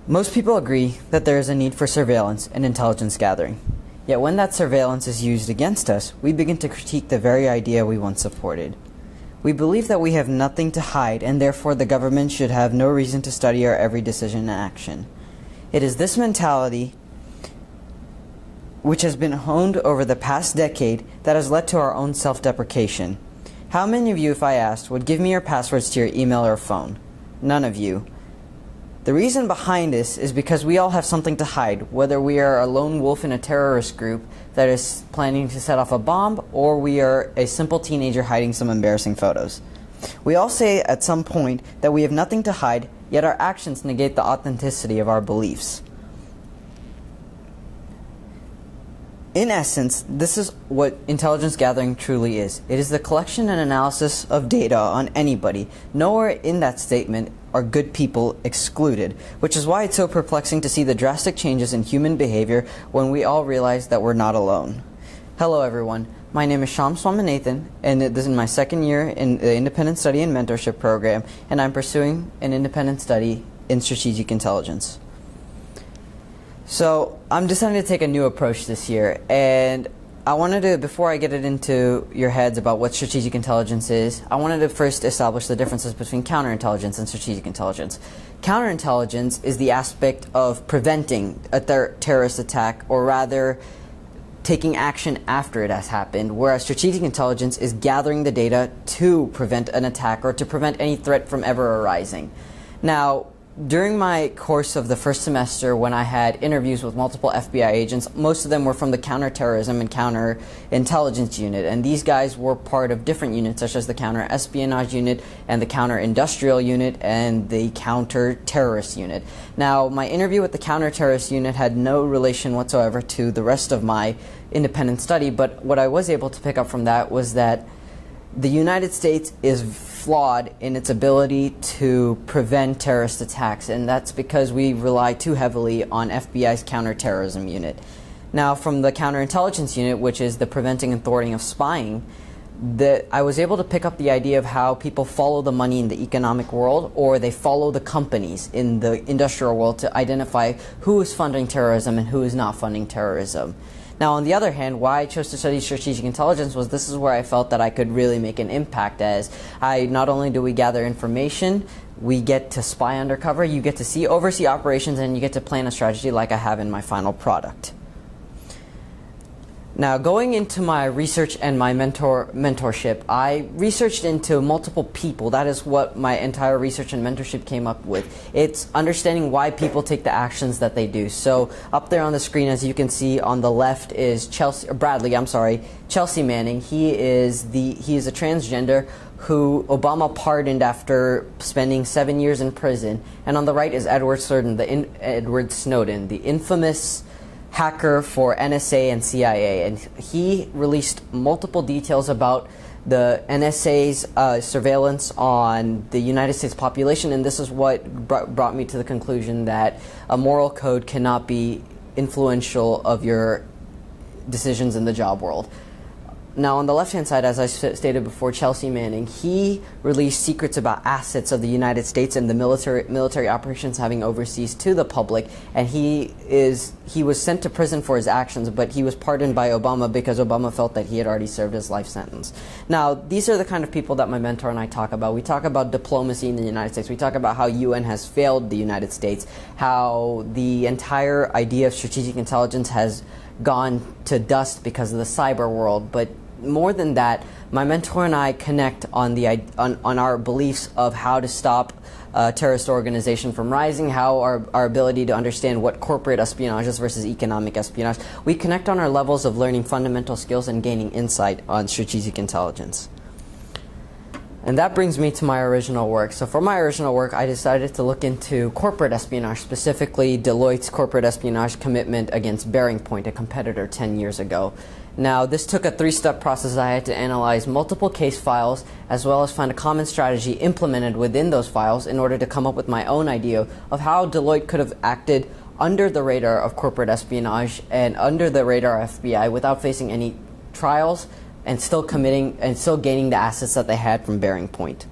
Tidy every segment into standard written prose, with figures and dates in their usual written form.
Most people agree that there is a need for surveillance and intelligence gathering. Yet when that surveillance is used against us, we begin to critique the very idea we once supported. We believe that we have nothing to hide, and therefore the government should have no reason to study our every decision and action. It is this mentality which has been honed over the past decade that has led to our own self-deprecation. How many of you, if I asked, would give me your passwords to your email or phone? None of you. The reason behind this is because we all have something to hide, whether we are a lone wolf in a terrorist group that is planning to set off a bomb, or we are a simple teenager hiding some embarrassing photos. We all say at some point that we have nothing to hide, yet our actions negate the authenticity of our beliefs. In essence, this is what intelligence gathering truly is. It is the collection and analysis of data on anybody. Nowhere in that statement are good people excluded, which is why it's so perplexing to see the drastic changes in human behavior when we all realize that we're not alone. Hello everyone, my name is Shyam FPN1, and this is my second year in the Independent Study and Mentorship Program, and I'm pursuing an independent study in strategic intelligence. So I'm deciding to take a new approach this year, and I wanted to, before I get it into your heads about what strategic intelligence is, I wanted to first establish the differences between counterintelligence and strategic intelligence. Counterintelligence is the aspect of preventing a terrorist attack, or rather taking action after it has happened, whereas strategic intelligence is gathering the data to prevent an attack or to prevent any threat from ever arising. Now, during my course of the first semester, when I had interviews with multiple FBI agents, most of them were from the counterterrorism and counterintelligence unit, and these guys were part of different units such as the counter-espionage unit and the counter-industrial unit and the counter-terrorist unit. Now, my interview with the counter-terrorist unit had no relation whatsoever to the rest of my independent study, but what I was able to pick up from that was that the United States is flawed in its ability to prevent terrorist attacks, and that's because we rely too heavily on FBI's counterterrorism unit. Now, from the counterintelligence unit, which is the preventing and thwarting of spying, I was able to pick up the idea of how people follow the money in the economic world, or they follow the companies in the industrial world to identify who is funding terrorism and who is not funding terrorism. Now, on the other hand, why I chose to study strategic intelligence was this is where I felt that I could really make an impact, as not only do we gather information, we get to spy undercover, you get to oversee operations, and you get to plan a strategy like I have in my final product. Now, going into my research and my mentorship, I researched into multiple people. That is what my entire research and mentorship came up with. It's understanding why people take the actions that they do. So up there on the screen, as you can see, on the left is Chelsea Manning. He is a transgender who Obama pardoned after spending 7 years in prison. And on the right is Edward Snowden, the infamous hacker for NSA and CIA, and he released multiple details about the NSA's surveillance on the United States population, and this is what brought me to the conclusion that a moral code cannot be influential of your decisions in the job world. Now, on the left-hand side, as I stated before, Chelsea Manning, he released secrets about assets of the United States and the military operations having overseas to the public, and he was sent to prison for his actions, but he was pardoned by Obama because Obama felt that he had already served his life sentence. Now, these are the kind of people that my mentor and I talk about. We talk about diplomacy in the United States. We talk about how UN has failed the United States, how the entire idea of strategic intelligence has gone to dust because of the cyber world, but more than that, my mentor and I connect on our beliefs of how to stop a terrorist organization from rising, how our ability to understand what corporate espionage is versus economic espionage. We connect on our levels of learning fundamental skills and gaining insight on strategic intelligence. And that brings me to my original work. So for my original work, I decided to look into corporate espionage, specifically Deloitte's corporate espionage commitment against Bearing Point, a competitor 10 years ago. Now, this took a three-step process. I had to analyze multiple case files, as well as find a common strategy implemented within those files in order to come up with my own idea of how Deloitte could have acted under the radar of corporate espionage and under the radar of FBI without facing any trials and still gaining the assets that they had from Bearing Point.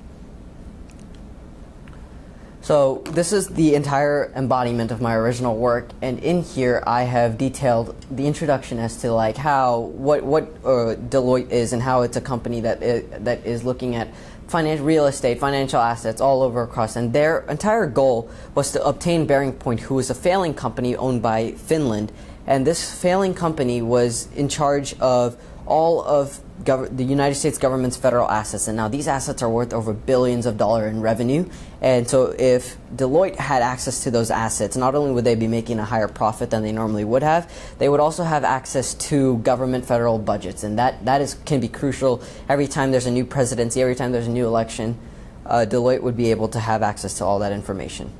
So this is the entire embodiment of my original work, and in here I have detailed the introduction as to like what Deloitte is and how it's a company that is looking at real estate, financial assets all over across, and their entire goal was to obtain Bearing Point, who was a failing company owned by Finland, and this failing company was in charge of all of the United States government's federal assets, and now these assets are worth over billions of dollars in revenue. And so if Deloitte had access to those assets, not only would they be making a higher profit than they normally would have, they would also have access to government federal budgets, and that can be crucial. Every time there's a new presidency, every time there's a new election, Deloitte would be able to have access to all that information.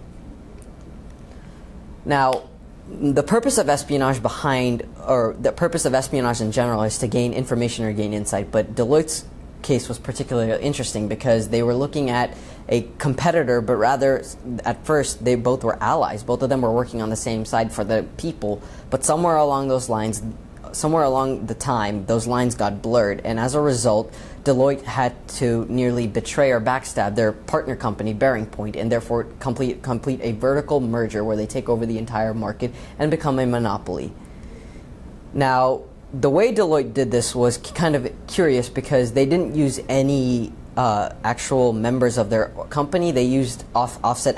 Now, the purpose of espionage the purpose of espionage in general is to gain information or gain insight, but Deloitte's case was particularly interesting because they were looking at a competitor, but rather at first they both were allies. Both of them were working on the same side for the people, but somewhere along the time, those lines got blurred, and as a result, Deloitte had to nearly betray or backstab their partner company, Bearing Point, and therefore complete a vertical merger where they take over the entire market and become a monopoly. Now, the way Deloitte did this was kind of curious because they didn't use any actual members of their company. They used offsite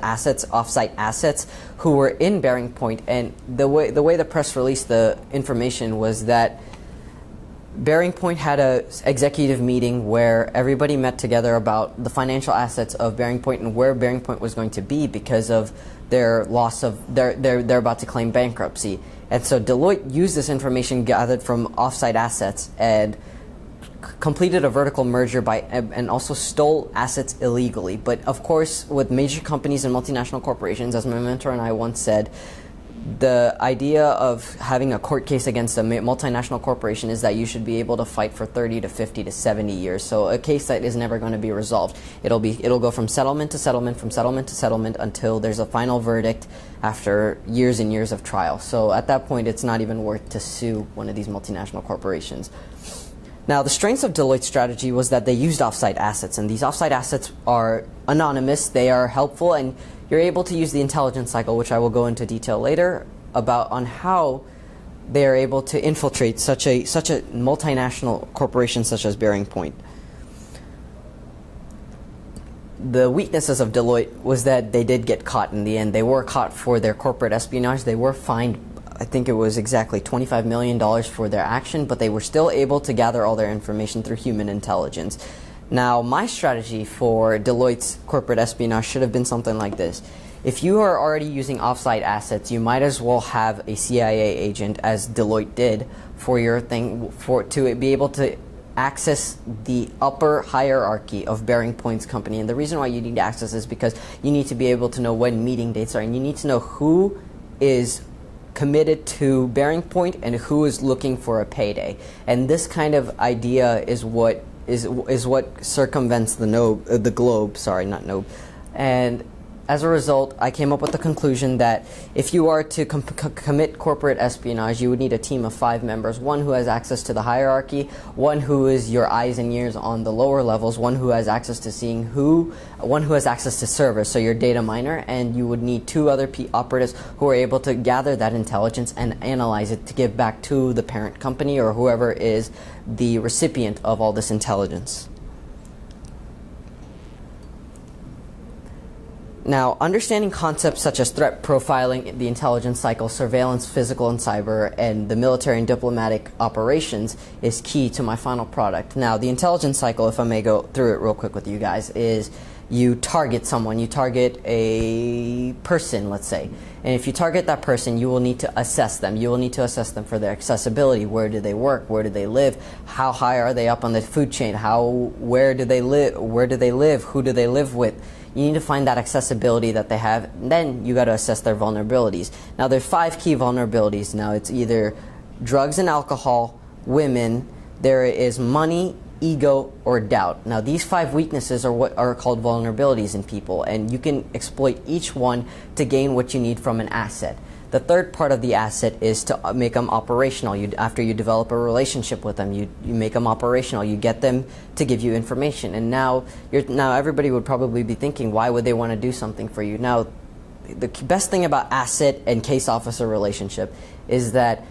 assets who were in Bearing Point, and the way the press released the information was that Bearing Point had a executive meeting where everybody met together about the financial assets of Bearing Point and where Bearing Point was going to be because of their loss of they're about to claim bankruptcy. And so Deloitte used this information gathered from offsite assets and completed a vertical merger and also stole assets illegally. But of course, with major companies and multinational corporations, as my mentor and I once said, the idea of having a court case against a multinational corporation is that you should be able to fight for 30 to 50 to 70 years. So a case that is never going to be resolved. It'll go from settlement to settlement, from settlement to settlement until there's a final verdict after years and years of trial. So at that point, it's not even worth to sue one of these multinational corporations. Now, the strengths of Deloitte's strategy was that they used offsite assets, and these offsite assets are anonymous, they are helpful, and you're able to use the intelligence cycle, which I will go into detail later, on how they are able to infiltrate such a multinational corporation such as Bearing Point. The weaknesses of Deloitte was that they did get caught in the end. They were caught for their corporate espionage. They were fined, I think it was exactly $25 million for their action, but they were still able to gather all their information through human intelligence. Now, my strategy for Deloitte's corporate espionage should have been something like this. If you are already using offsite assets, you might as well have a CIA agent, as Deloitte did, for your thing, to be able to access the upper hierarchy of Bearing Point's company. And the reason why you need access is because you need to be able to know when meeting dates are, and you need to know who is committed to Bearing Point and who is looking for a payday. And this kind of idea is what circumvents the globe. Sorry, not Nobe. And as a result, I came up with the conclusion that if you are to commit corporate espionage, you would need a team of 5 members. One who has access to the hierarchy, one who is your eyes and ears on the lower levels, one who has access to one who has access to servers, so your data miner, and you would need 2 other operatives who are able to gather that intelligence and analyze it to give back to the parent company or whoever is the recipient of all this intelligence. Now, understanding concepts such as threat profiling, the intelligence cycle, surveillance, physical and cyber, and the military and diplomatic operations is key to my final product. Now, the intelligence cycle, if I may go through it real quick with you guys, is you target someone. You target a person, let's say. And if you target that person, you will need to assess them. You will need to assess them for their accessibility. Where do they work? Where do they live? How high are they up on the food chain? Where do they live? Where do they live? Who do they live with? You need to find that accessibility that they have, and then you got to assess their vulnerabilities. Now, there's 5 key vulnerabilities. Now, it's either drugs and alcohol, women, there is money, ego, or doubt. Now, these 5 weaknesses are what are called vulnerabilities in people, and you can exploit each one to gain what you need from an asset. The third part of the asset is to make them operational. After you develop a relationship with them, you make them operational. You get them to give you information. And now everybody would probably be thinking, why would they want to do something for you? Now, the best thing about asset and case officer relationship is that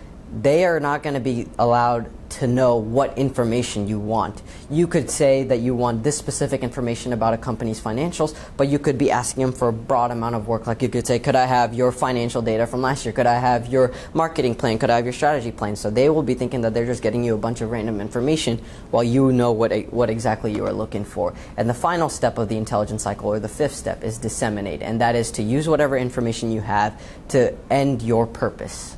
they are not going to be allowed to know what information you want. You could say that you want this specific information about a company's financials, but you could be asking them for a broad amount of work. Like you could say, could I have your financial data from last year? Could I have your marketing plan? Could I have your strategy plan? So they will be thinking that they're just getting you a bunch of random information while you know what exactly you are looking for. And the final step of the intelligence cycle, or the fifth step, is disseminate. And that is to use whatever information you have to end your purpose.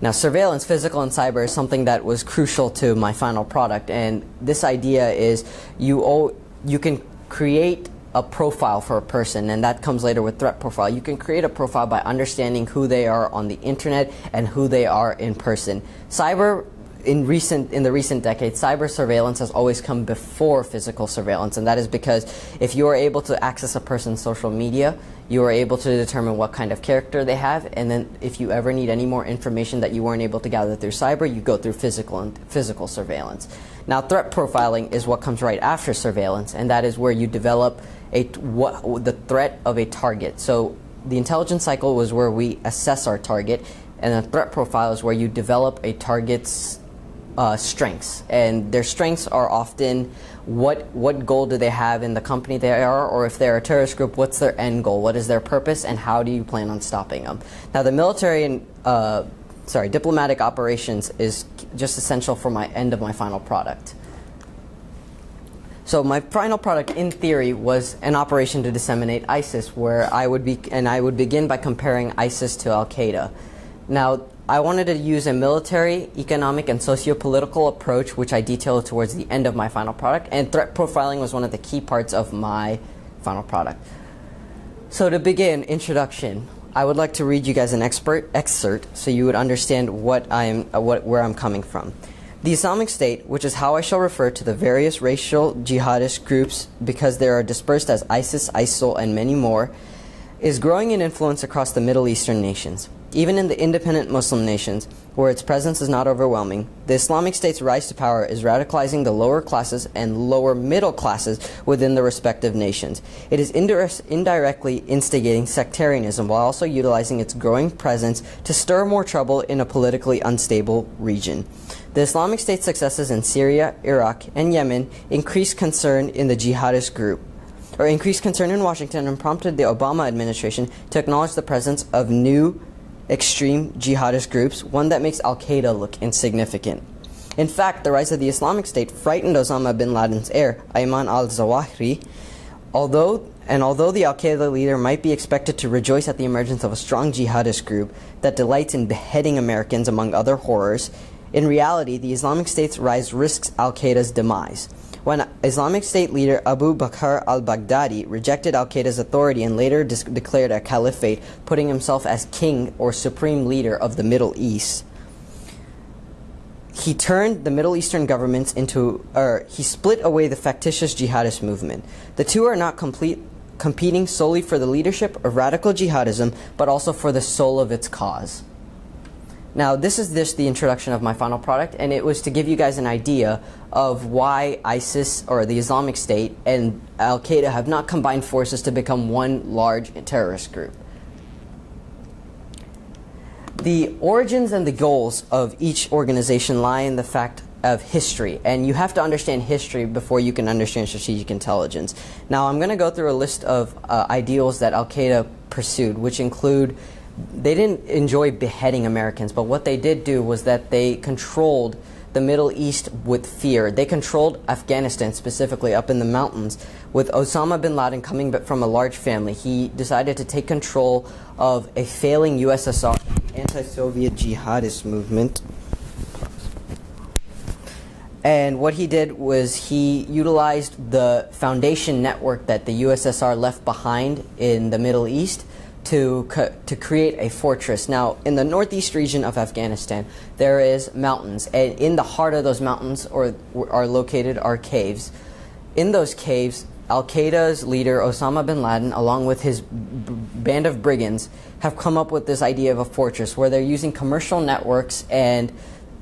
Now, surveillance, physical and cyber, is something that was crucial to my final product, and this idea is you can create a profile for a person, and that comes later with threat profile. You can create a profile by understanding who they are on the internet and who they are in person. Cyber, in the recent decades, cyber surveillance has always come before physical surveillance, and that is because if you are able to access a person's social media, you are able to determine what kind of character they have, and then if you ever need any more information that you weren't able to gather through cyber, you go through physical surveillance. Now, threat profiling is what comes right after surveillance, and that is where you develop the threat of a target. So the intelligence cycle was where we assess our target, and the threat profile is where you develop a target's strengths, and their strengths are often what goal do they have in the company they are, or if they're a terrorist group, what's their end goal, what is their purpose, and how do you plan on stopping them. Now, the military and diplomatic operations is just essential for my end of my final product. So my final product, in theory, was an operation to disseminate ISIS, where I would begin by comparing ISIS to Al-Qaeda. Now, I wanted to use a military, economic, and socio-political approach, which I detailed towards the end of my final product, and threat profiling was one of the key parts of my final product. So to begin, introduction, I would like to read you guys an excerpt so you would understand where I'm coming from. The Islamic State, which is how I shall refer to the various racial jihadist groups because they are dispersed as ISIS, ISIL, and many more, is growing in influence across the Middle Eastern nations. Even in the independent Muslim nations, where its presence is not overwhelming, the Islamic State's rise to power is radicalizing the lower classes and lower middle classes within the respective nations. It is indirectly instigating sectarianism while also utilizing its growing presence to stir more trouble in a politically unstable region. The Islamic State's successes in Syria, Iraq, and Yemen increased concern in the jihadist group, or increased concern in Washington, and prompted the Obama administration to acknowledge the presence of new extreme jihadist groups, one that makes Al-Qaeda look insignificant. In fact, the rise of the Islamic State frightened Osama bin Laden's heir, Ayman al-Zawahiri, although the Al-Qaeda leader might be expected to rejoice at the emergence of a strong jihadist group that delights in beheading Americans among other horrors. In reality, the Islamic State's rise risks Al-Qaeda's demise. When Islamic State leader Abu Bakr al-Baghdadi rejected Al-Qaeda's authority and later declared a caliphate, putting himself as king or supreme leader of the Middle East, he turned the Middle Eastern governments he split away the factitious jihadist movement. The two are not competing solely for the leadership of radical jihadism, but also for the soul of its cause. Now, this is the introduction of my final product, and it was to give you guys an idea of why ISIS, or the Islamic State, and Al-Qaeda have not combined forces to become one large terrorist group. The origins and the goals of each organization lie in the fact of history, and you have to understand history before you can understand strategic intelligence. Now, I'm going to go through a list of ideals that Al-Qaeda pursued, which include, they didn't enjoy beheading Americans, but what they did do was that they controlled the Middle East with fear. They controlled Afghanistan, specifically up in the mountains. With Osama bin Laden coming from a large family, he decided to take control of a failing USSR anti-Soviet jihadist movement. And what he did was he utilized the foundation network that the USSR left behind in the Middle East to create a fortress. Now, in the northeast region of Afghanistan, there is mountains, and in the heart of those mountains are located caves. In those caves, Al-Qaeda's leader, Osama bin Laden, along with his band of brigands, have come up with this idea of a fortress where they're using commercial networks and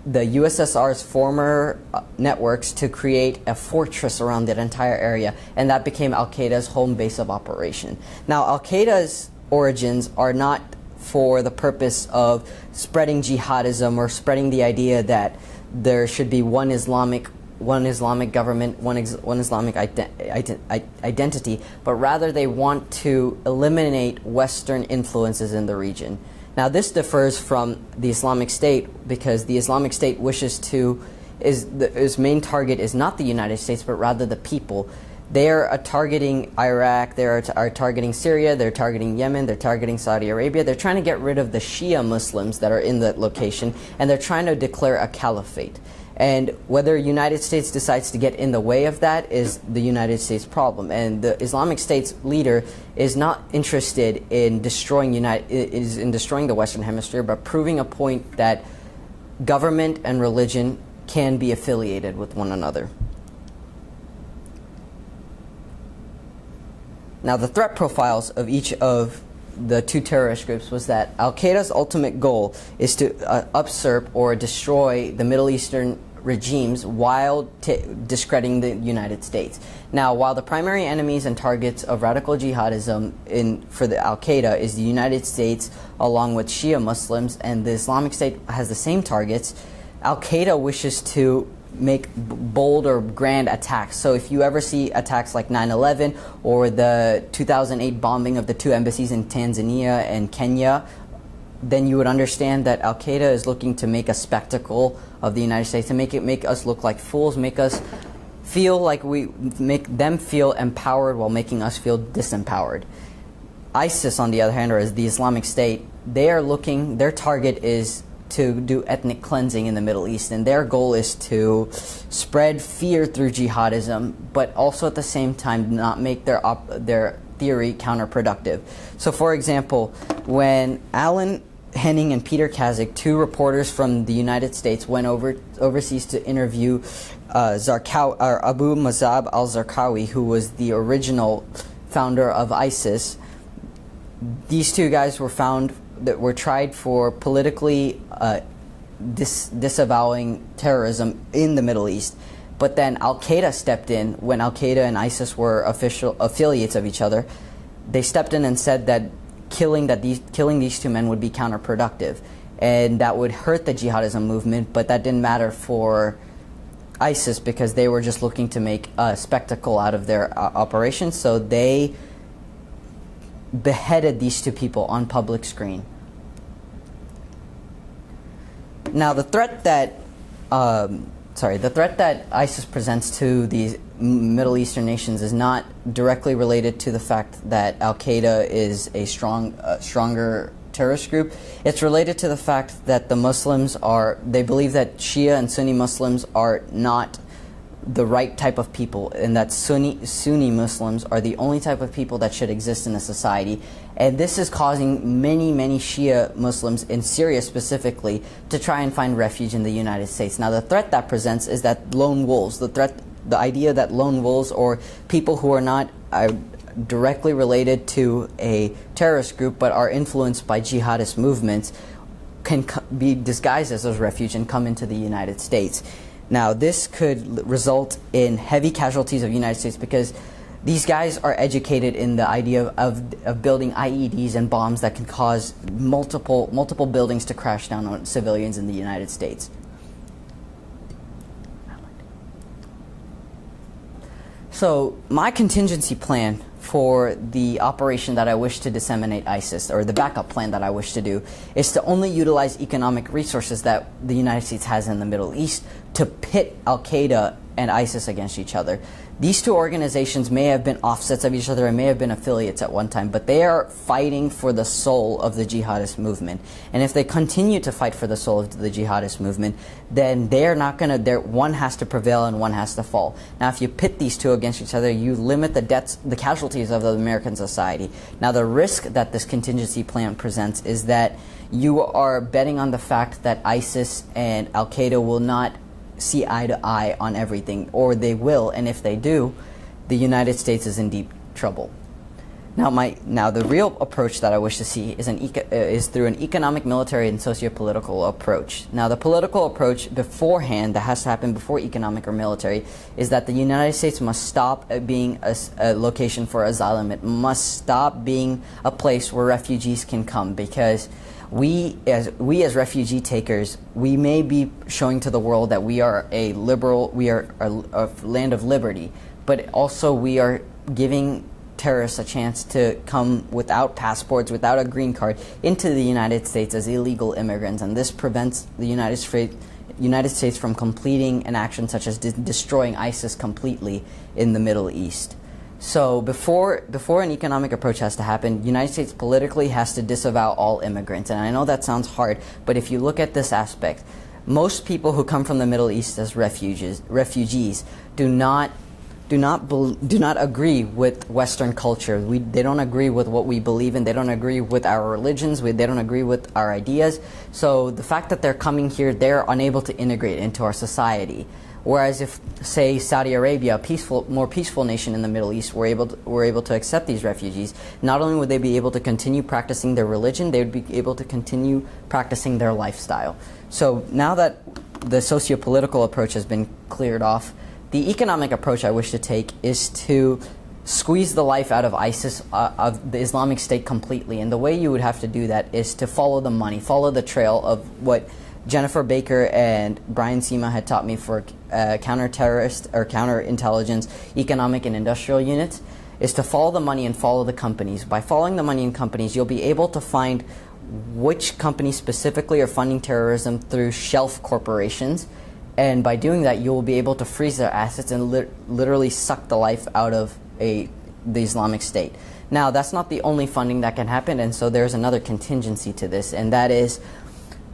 the USSR's former networks to create a fortress around that entire area, and that became Al-Qaeda's home base of operation. Now, Al-Qaeda's origins are not for the purpose of spreading jihadism or spreading the idea that there should be one Islamic government, one Islamic identity, but rather they want to eliminate Western influences in the region. Now, this differs from the Islamic State because the Islamic State wishes to, its main target is not the United States, but rather the people. They are targeting Iraq, they are targeting Syria, they're targeting Yemen, they're targeting Saudi Arabia. They're trying to get rid of the Shia Muslims that are in that location, and they're trying to declare a caliphate. And whether the United States decides to get in the way of that is the United States' problem. And the Islamic State's leader is not interested in destroying the Western Hemisphere, but proving a point that government and religion can be affiliated with one another. Now, the threat profiles of each of the two terrorist groups was that Al-Qaeda's ultimate goal is to usurp or destroy the Middle Eastern regimes while discrediting the United States. Now, while the primary enemies and targets of radical jihadism for the Al-Qaeda is the United States along with Shia Muslims, and the Islamic State has the same targets, Al-Qaeda wishes to make bold or grand attacks. So if you ever see attacks like 9/11 or the 2008 bombing of the two embassies in Tanzania and Kenya, then you would understand that Al-Qaeda is looking to make a spectacle of the United States, to make us look like fools, make us feel like make them feel empowered while making us feel disempowered. ISIS, on the other hand, or as the Islamic State, their target is to do ethnic cleansing in the Middle East, and their goal is to spread fear through jihadism, but also at the same time not make their theory counterproductive. So, for example, when Alan Henning and Peter Kazik, two reporters from the United States, went overseas to interview Abu Mazab al-Zarqawi, who was the original founder of ISIS, these two guys were tried for politically disavowing terrorism in the Middle East. But then Al-Qaeda stepped in when Al-Qaeda and ISIS were official affiliates of each other. They stepped in and said that killing these two men would be counterproductive, and that would hurt the jihadism movement. But that didn't matter for ISIS because they were just looking to make a spectacle out of their operation. So they beheaded these two people on public screen. Now, the threat that ISIS presents to these Middle Eastern nations is not directly related to the fact that Al-Qaeda is a stronger terrorist group. It's related to the fact that they believe that Shia and Sunni Muslims are not the right type of people, and that Sunni Muslims are the only type of people that should exist in a society. And this is causing many Shia Muslims in Syria specifically to try and find refuge in the United States. Now, the threat that presents is that lone wolves, the idea that lone wolves or people who are not directly related to a terrorist group but are influenced by jihadist movements can be disguised as a refuge and come into the United States. Now, this could result in heavy casualties of the United States because these guys are educated in the idea of building IEDs and bombs that can cause multiple buildings to crash down on civilians in the United States. So, my contingency plan for the operation that I wish to disseminate ISIS, or the backup plan that I wish to do, is to only utilize economic resources that the United States has in the Middle East to pit Al-Qaeda and ISIS against each other. These two organizations may have been offsets of each other and may have been affiliates at one time, but they are fighting for the soul of the jihadist movement. And if they continue to fight for the soul of the jihadist movement, then one has to prevail and one has to fall. Now, if you pit these two against each other, you limit the casualties of the American society. Now, the risk that this contingency plan presents is that you are betting on the fact that ISIS and Al-Qaeda will not see eye to eye on everything, or they will, and if they do, the United States is in deep trouble. Now the real approach that I wish to see is through an economic, military, and socio-political approach. Now the political approach beforehand, that has to happen before economic or military, is that the United States must stop being a location for asylum. It must stop being a place where refugees can come, because we as refugee takers, we may be showing to the world that we are a land of liberty, but also we are giving terrorists a chance to come without passports, without a green card, into the United States as illegal immigrants, and this prevents the United States from completing an action such as destroying ISIS completely in the Middle East. So before an economic approach has to happen, the United States politically has to disavow all immigrants. And I know that sounds hard, but if you look at this aspect, most people who come from the Middle East as refugees do not agree with Western culture. They don't agree with what we believe in. They don't agree with our religions. They don't agree with our ideas. So the fact that they're coming here, they're unable to integrate into our society. Whereas if, say, Saudi Arabia, a more peaceful nation in the Middle East, were able to accept these refugees, not only would they be able to continue practicing their religion, they would be able to continue practicing their lifestyle. So now that the socio-political approach has been cleared off, the economic approach I wish to take is to squeeze the life out of ISIS, of the Islamic State completely. And the way you would have to do that is to follow the money, follow the trail of what Jennifer Baker and Brian Sema had taught me for counter-terrorist or counterintelligence economic and industrial units, is to follow the money and follow the companies. By following the money and companies, you'll be able to find which companies specifically are funding terrorism through shelf corporations. And by doing that, you will be able to freeze their assets and literally suck the life out of the Islamic State. Now, that's not the only funding that can happen, and so there's another contingency to this, and that is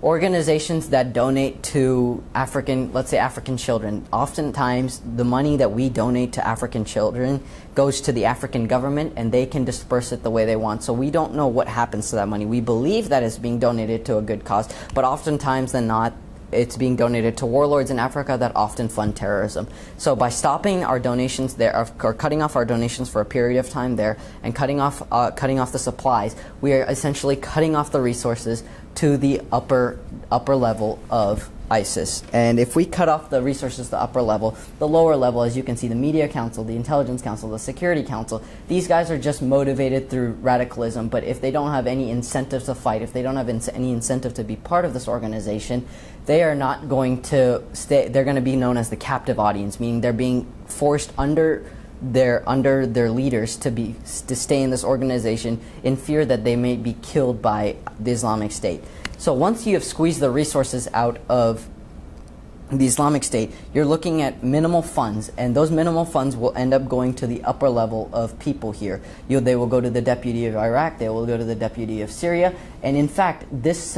organizations that donate to let's say African children. Oftentimes, the money that we donate to African children goes to the African government, and they can disperse it the way they want. So we don't know what happens to that money. We believe that it's being donated to a good cause, but oftentimes than not, it's being donated to warlords in Africa that often fund terrorism. So by stopping our donations there, or cutting off our donations for a period of time there, and cutting off the supplies, we are essentially cutting off the resources to the upper level of ISIS. And if we cut off the resources to the upper level, the lower level, as you can see, the Media Council, the Intelligence Council, the Security Council, these guys are just motivated through radicalism. But if they don't have any incentive to fight, if they don't have any incentive to be part of this organization, they are not going to stay. They're going to be known as the captive audience, meaning they're being forced under their leaders to stay in this organization in fear that they may be killed by the Islamic State. So once you have squeezed the resources out of the Islamic State, you're looking at minimal funds, and those minimal funds will end up going to the upper level of people here. They will go to the deputy of Iraq, they will go to the deputy of Syria, and in fact, this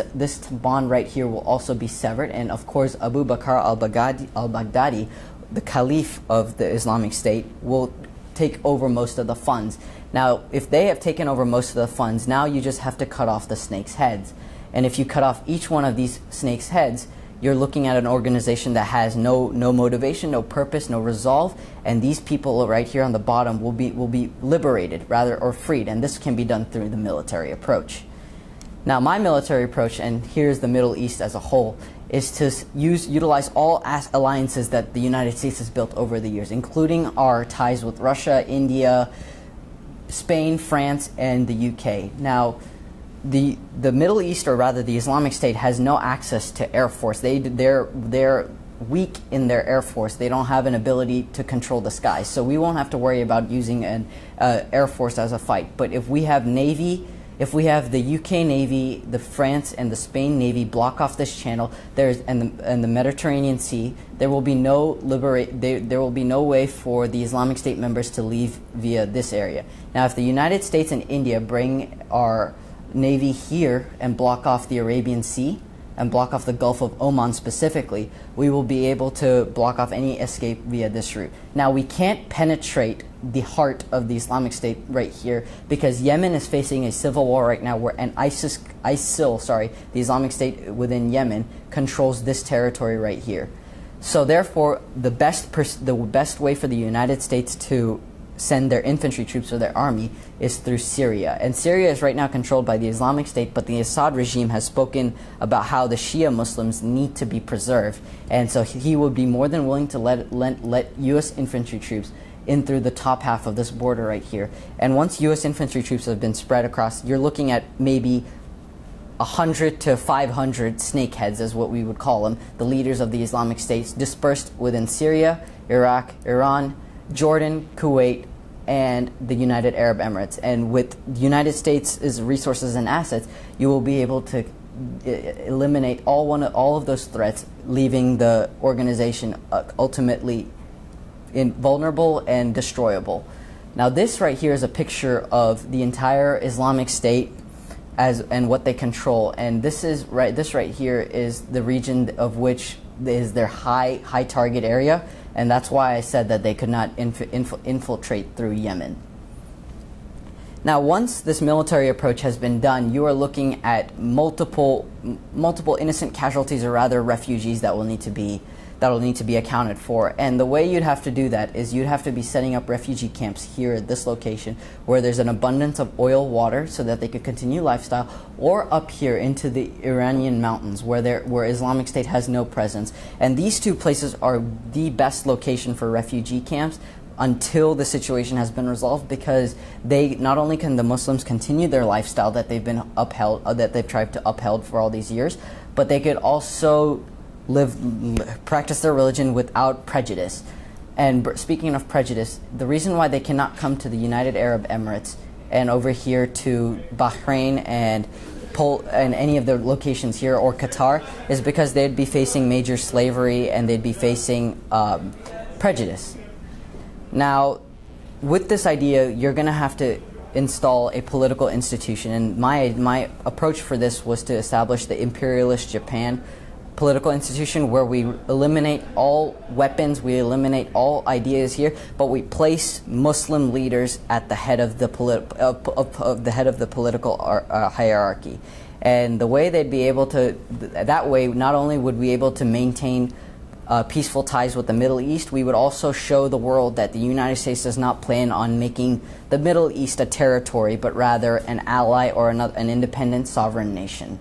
bond right here will also be severed, and of course, Abu Bakr al-Baghdadi, the caliph of the Islamic State, will take over most of the funds. Now, if they have taken over most of the funds, now you just have to cut off the snake's heads. And if you cut off each one of these snake's heads, you're looking at an organization that has no motivation, no purpose, no resolve, and these people right here on the bottom will be liberated, or freed, and this can be done through the military approach. Now, my military approach, and here's the Middle East as a whole, is to utilize all alliances that the United States has built over the years, including our ties with Russia, India, Spain, France, and the UK. Now, the Middle East, or rather the Islamic State, has no access to air force. They're weak in their air force. They don't have an ability to control the skies, so we won't have to worry about using an air force as a fight. But if we have navy, if we have the UK Navy, the France and the Spain Navy block off this channel, and the Mediterranean Sea, there will be no way for the Islamic State members to leave via this area. Now, if the United States and India bring our Navy here and block off the Arabian Sea and block off the Gulf of Oman specifically, we will be able to block off any escape via this route. Now, we can't penetrate the heart of the Islamic State right here, because Yemen is facing a civil war right now, and ISIL, the Islamic State within Yemen, controls this territory right here. So therefore, the best way for the United States to send their infantry troops or their army is through Syria. And Syria is right now controlled by the Islamic State, but the Assad regime has spoken about how the Shia Muslims need to be preserved. And so he would be more than willing to let U.S. infantry troops in through the top half of this border right here. And once U.S. infantry troops have been spread across, you're looking at maybe 100 to 500 snakeheads, is what we would call them, the leaders of the Islamic States, dispersed within Syria, Iraq, Iran, Jordan, Kuwait, and the United Arab Emirates. And with the United States' resources and assets, you will be able to eliminate all of those threats, leaving the organization ultimately invulnerable and destroyable. Now, this right here is a picture of the entire Islamic State and what they control. And this right here is the region of which is their high target area. And that's why I said that they could not infiltrate through Yemen. Now, once this military approach has been done, you are looking at multiple innocent casualties, or rather refugees, that will need to be accounted for. And the way you'd have to do that is you'd have to be setting up refugee camps here at this location where there's an abundance of oil water so that they could continue lifestyle, or up here into the Iranian mountains where Islamic State has no presence. And these two places are the best location for refugee camps until the situation has been resolved, because they not only can the Muslims continue their lifestyle that they've been upheld, that they've tried to upheld for all these years, but they could also practice their religion without prejudice. And speaking of prejudice, the reason why they cannot come to the United Arab Emirates and over here to Bahrain and any of the locations here, or Qatar, is because they'd be facing major slavery and they'd be facing prejudice. Now, with this idea, you're going to have to install a political institution, and my approach for this was to establish the imperialist Japan political institution, where we eliminate all weapons, we eliminate all ideas here, but we place Muslim leaders at the head of the political hierarchy. And the way they'd be able to, that way, not only would we be able to maintain peaceful ties with the Middle East, we would also show the world that the United States does not plan on making the Middle East a territory, but rather an ally or an independent sovereign nation.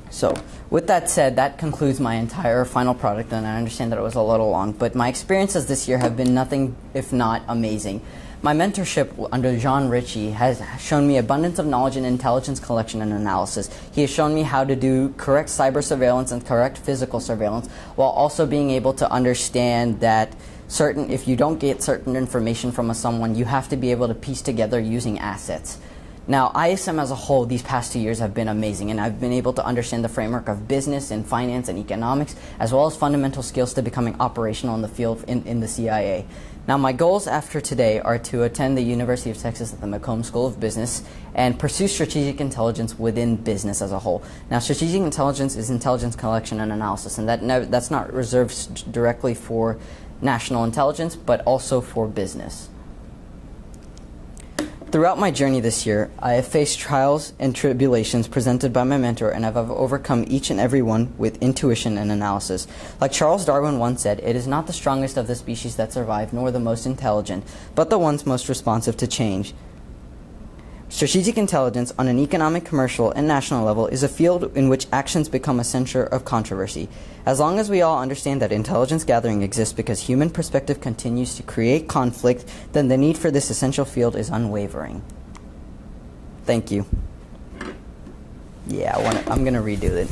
So, with that said, that concludes my entire final product, and I understand that it was a little long, but my experiences this year have been nothing if not amazing. My mentorship under John Ritchie has shown me abundance of knowledge in intelligence collection and analysis. He has shown me how to do correct cyber surveillance and correct physical surveillance, while also being able to understand that if you don't get certain information from someone, you have to be able to piece together using assets. Now, ISM as a whole, these past 2 years have been amazing, and I've been able to understand the framework of business and finance and economics, as well as fundamental skills to becoming operational in the field in the CIA. Now, my goals after today are to attend the University of Texas at the McComb School of Business and pursue strategic intelligence within business as a whole. Now, strategic intelligence is intelligence collection and analysis, and that's not reserved directly for national intelligence, but also for business. Throughout my journey this year, I have faced trials and tribulations presented by my mentor, and I've overcome each and every one with intuition and analysis. Like Charles Darwin once said, it is not the strongest of the species that survive, nor the most intelligent, but the ones most responsive to change. Strategic intelligence on an economic, commercial, and national level is a field in which actions become a center of controversy. As long as we all understand that intelligence gathering exists because human perspective continues to create conflict, then the need for this essential field is unwavering. Thank you. Yeah, I'm going to redo it.